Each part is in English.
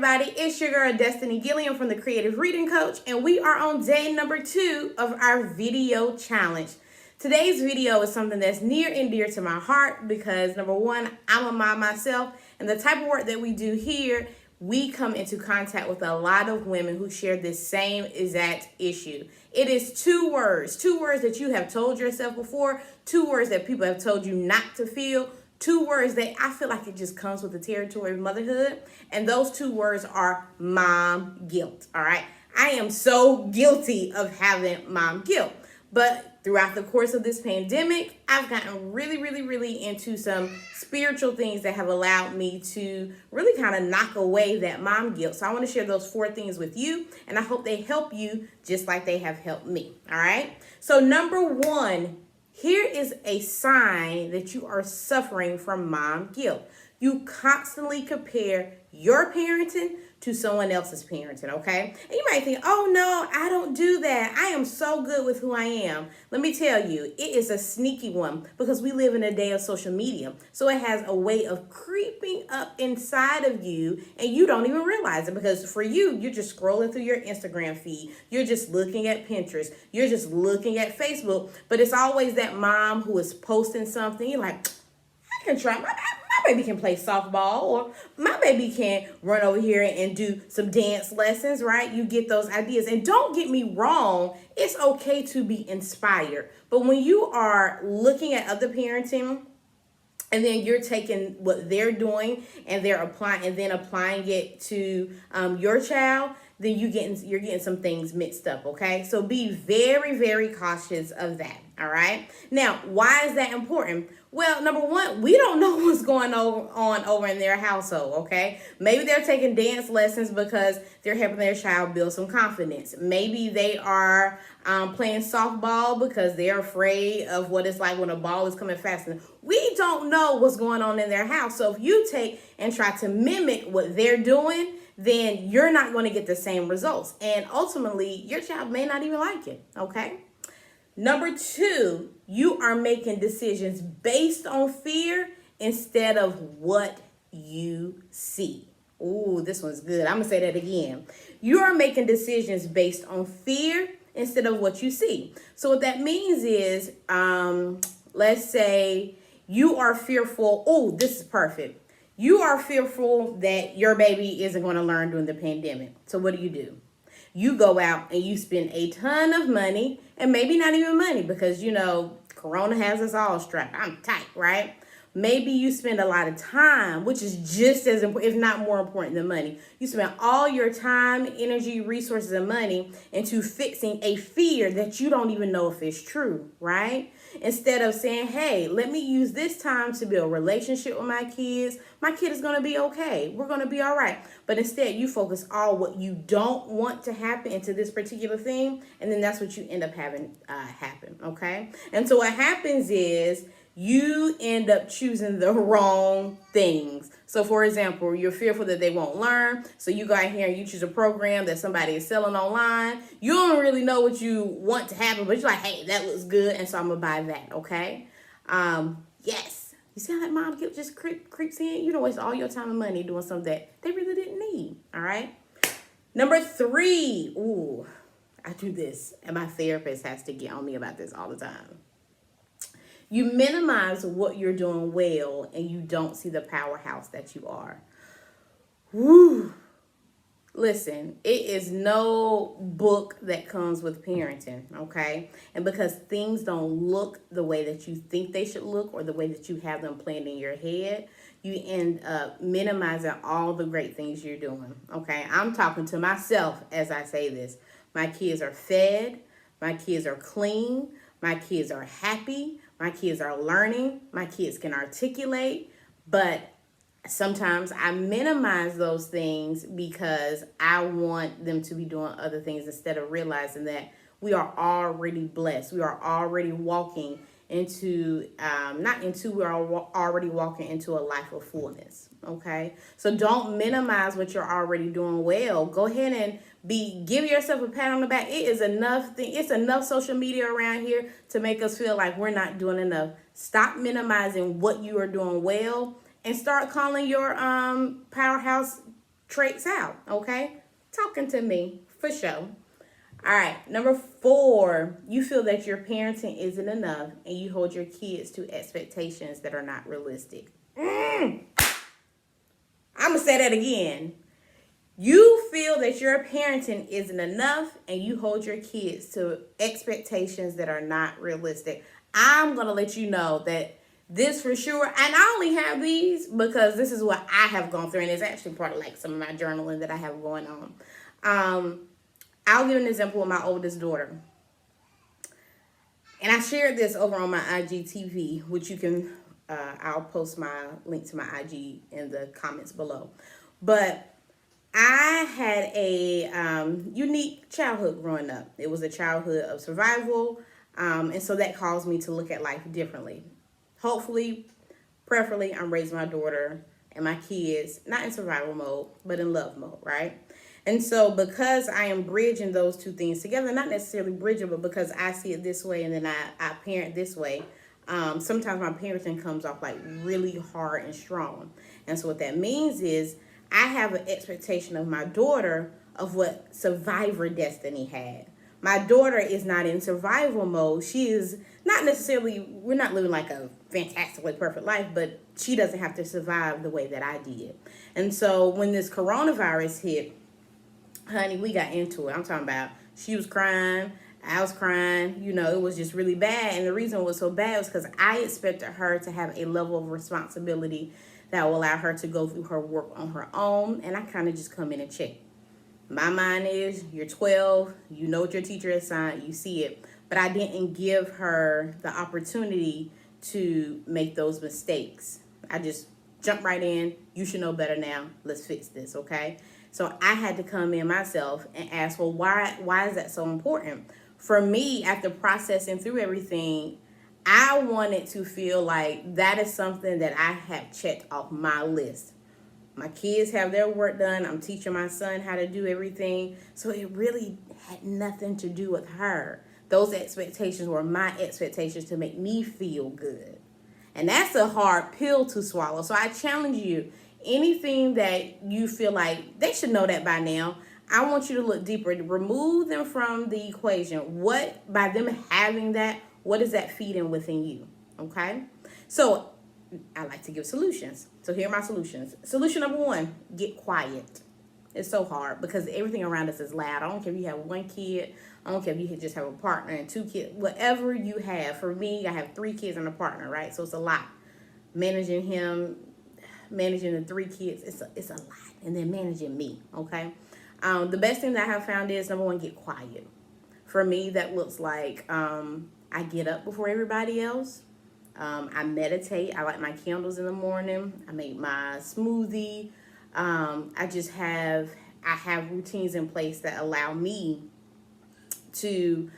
everybody? It's your girl Destiny Gilliam from the Creative Reading Coach, and we are on day number 2 of our video challenge. Today's video is something that's near and dear to my heart because number one, I'm a mom myself, and the type of work that we do here, we come into contact with a lot of women who share this same exact issue. It is two words that you have told yourself before, 2 words that people have told you not to feel, 2 words that I feel like it just comes with the territory of motherhood. And those 2 words are mom guilt. All right. I am so guilty of having mom guilt. But throughout the course of this pandemic, I've gotten really into some spiritual things that have allowed me to really kind of knock away that mom guilt. So I want to share those 4 things with you, and I hope they help you just like they have helped me. All right. So number 1, here is a sign that you are suffering from mom guilt. You constantly compare your parenting to someone else's parenting, okay? And you might think, oh no, I don't do that. I am so good with who I am. Let me tell you, it is a sneaky one because we live in a day of social media. So it has a way of creeping up inside of you and you don't even realize it because for you, you're just scrolling through your Instagram feed. You're just looking at Pinterest. You're just looking at Facebook. But it's always that mom who is posting something. You're like, I can try. My baby can play softball, or my baby can run over here and do some dance lessons, right? You get those ideas. And don't get me wrong, it's okay to be inspired. But when you are looking at other parenting and then you're taking what they're doing and they're applying it to your child, then you're getting some things mixed up, okay? So be very cautious of that, all right? Now, why is that important? Well, number 1, we don't know what's going on over in their household, okay? Maybe they're taking dance lessons because they're helping their child build some confidence. Maybe they are playing softball because they're afraid of what it's like when a ball is coming faster. We don't know what's going on in their house. So if you take and try to mimic what they're doing, then you're not going to get the same results. And ultimately, your child may not even like it, okay? Number 2, you are making decisions based on fear instead of what you see. Ooh, this one's good. I'm going to say that again. You are making decisions based on fear instead of what you see. So what that means is, let's say you are fearful. Oh, this is perfect. You are fearful that your baby isn't going to learn during the pandemic. So what do? You go out and you spend a ton of money, and maybe not even money because, Corona has us all strapped. I'm tight, right? Maybe you spend a lot of time, which is just as important, if not more important than money. You spend all your time, energy, resources, and money into fixing a fear that you don't even know if it's true, right? Instead of saying, hey, let me use this time to build a relationship with my kids. My kid is going to be okay. We're going to be all right. But instead, you focus on what you don't want to happen into this particular thing. And then that's what you end up having happen, okay? And so what happens is you end up choosing the wrong things. So for example, you're fearful that they won't learn. So you go out here and you choose a program that somebody is selling online. You don't really know what you want to happen, but you're like, hey, that looks good. And so I'm going to buy that. Okay. Yes. You see how that mom guilt just creeps in? You don't waste all your time and money doing something that they really didn't need. All right. Number 3. Ooh, I do this and my therapist has to get on me about this all the time. You minimize what you're doing well and you don't see the powerhouse that you are. Woo. Listen, it is no book that comes with parenting, okay? And because things don't look the way that you think they should look or the way that you have them planned in your head, you end up minimizing all the great things you're doing, okay? I'm talking to myself as I say this. My kids are fed. My kids are clean. My kids are happy. My kids are learning. My kids can articulate. But sometimes I minimize those things because I want them to be doing other things instead of realizing that we are already blessed. We are already walking into, we are already walking into a life of fullness. Okay. So don't minimize what you're already doing well. Go ahead and give yourself a pat on the back. It's enough social media around here to make us feel like we're not doing enough. Stop minimizing what you are doing well and start calling your powerhouse traits out, okay? Talking to me, for sure. All right, number 4, you feel that your parenting isn't enough and you hold your kids to expectations that are not realistic. I'm going to say that again. You feel that your parenting isn't enough and you hold your kids to expectations that are not realistic. I'm going to let you know that this for sure, and I only have these because this is what I have gone through, and it's actually part of like some of my journaling that I have going on. I'll give an example with my oldest daughter. And I shared this over on my IGTV, which you can, I'll post my link to my IG in the comments below. But I had a unique childhood growing up. It was a childhood of survival. And so that caused me to look at life differently. Hopefully, preferably, I'm raising my daughter and my kids, not in survival mode, but in love mode, right? And so because I am bridging those two things together, not necessarily bridging, but because I see it this way and then I parent this way, sometimes my parenting comes off like really hard and strong. And so what that means is I have an expectation of my daughter of what survivor destiny had. My daughter is not in survival mode. She is not necessarily, we're not living like a fantastically perfect life, but she doesn't have to survive the way that I did. And so when this coronavirus hit, honey, we got into it. I'm talking about she was crying, I was crying, it was just really bad. And the reason it was so bad was because I expected her to have a level of responsibility that will allow her to go through her work on her own. And I kind of just come in and check. My mind is, you're 12, you know what your teacher assigned, you see it. But I didn't give her the opportunity to make those mistakes. I just jumped right in. You should know better now. Let's fix this, okay? So I had to come in myself and ask, well, why is that so important? For me, after processing through everything, I wanted to feel like that is something that I have checked off my list. My kids have their work done. I'm teaching my son how to do everything. So it really had nothing to do with her. Those expectations were my expectations to make me feel good. And that's a hard pill to swallow. So I challenge you, anything that you feel like they should know that by now, I want you to look deeper. Remove them from the equation. What, by them having that, what is that feeding within you? Okay? So I like to give solutions. So here are my solutions. Solution number 1, get quiet. It's so hard because everything around us is loud. I don't care if you have 1 kid. I don't care if you just have a partner and 2 kids. Whatever you have. For me, I have 3 kids and a partner, right? So it's a lot. Managing him, managing the 3 kids, it's a lot. And then managing me, okay? The best thing that I have found is, number 1, get quiet. For me, that looks like I get up before everybody else. I meditate. I light my candles in the morning. I make my smoothie. I have routines in place that allow me to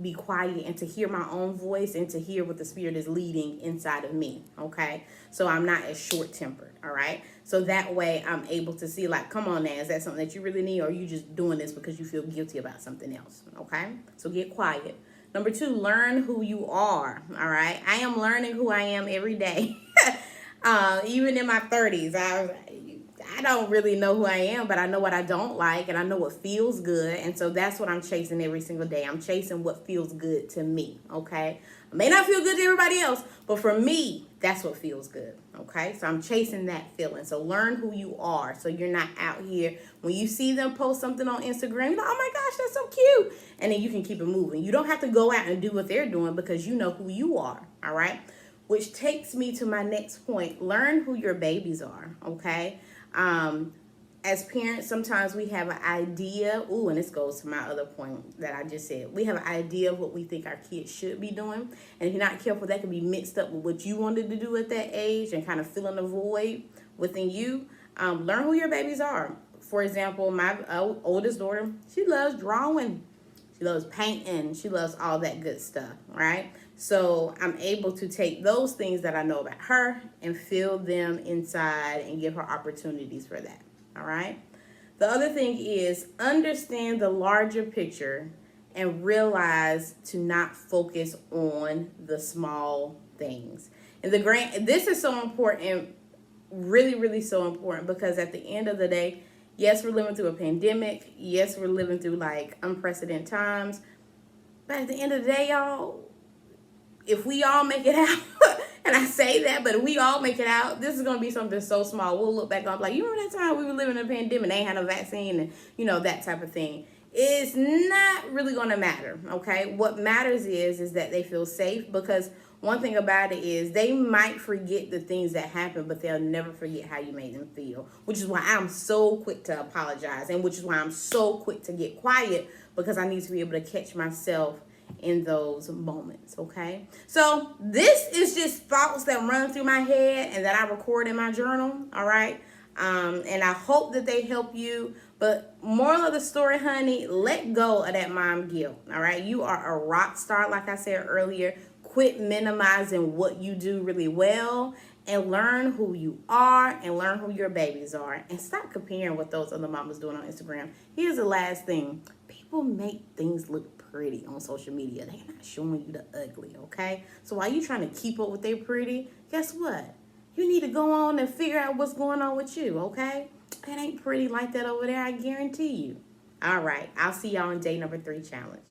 be quiet and to hear my own voice and to hear what the Spirit is leading inside of me, okay? So I'm not as short-tempered, all right? So that way I'm able to see, like, come on now, is that something that you really need, or are you just doing this because you feel guilty about something else, okay? So get quiet. Number 2, learn who you are, all right? I am learning who I am every day. Even in my 30s, I don't really know who I am, but I know what I don't like, and I know what feels good, and so that's what I'm chasing every single day. I'm chasing what feels good to me, okay? It may not feel good to everybody else, but for me, that's what feels good, okay? So I'm chasing that feeling. So learn who you are so you're not out here. When you see them post something on Instagram, you're like, oh my gosh, that's so cute, and then you can keep it moving. You don't have to go out and do what they're doing because you know who you are, all right? Which takes me to my next point. Learn who your babies are, okay? As parents, sometimes we have an idea. Ooh, and this goes to my other point that I just said. We have an idea of what we think our kids should be doing. And if you're not careful, that can be mixed up with what you wanted to do at that age and kind of filling a void within you. Learn who your babies are. For example, my oldest daughter, she loves drawing. She loves painting. She loves all that good stuff, right? So I'm able to take those things that I know about her and fill them inside and give her opportunities for that, all right? The other thing is understand the larger picture and realize to not focus on the small things. And this is so important, really, really so important, because at the end of the day, Yes, we're living through a pandemic. Yes, we're living through like unprecedented times. But at the end of the day, y'all, if we all make it out, and I say that, but if we all make it out, this is gonna be something so small. We'll look back on like, you remember that time we were living in a pandemic, they ain't had no vaccine, and that type of thing. It's not really gonna matter. Okay, what matters is that they feel safe, because one thing about it is they might forget the things that happened, but they'll never forget how you made them feel, which is why I'm so quick to apologize, and which is why I'm so quick to get quiet, because I need to be able to catch myself in those moments. Okay, so this is just thoughts that run through my head and that I record in my journal. All right, and I hope that they help you. But moral of the story, honey, let go of that mom guilt. All right, you are a rock star, like I said earlier. Quit minimizing what you do really well, and learn who you are and learn who your babies are, and stop comparing what those other mamas doing on Instagram. Here's the last thing: people make things look pretty on social media. They're not showing you the ugly. Okay, so while you trying to keep up with their pretty, guess what? You need to go on and figure out what's going on with you. Okay, it ain't pretty like that over there, I guarantee you. All right, I'll see y'all in day number 3 challenge.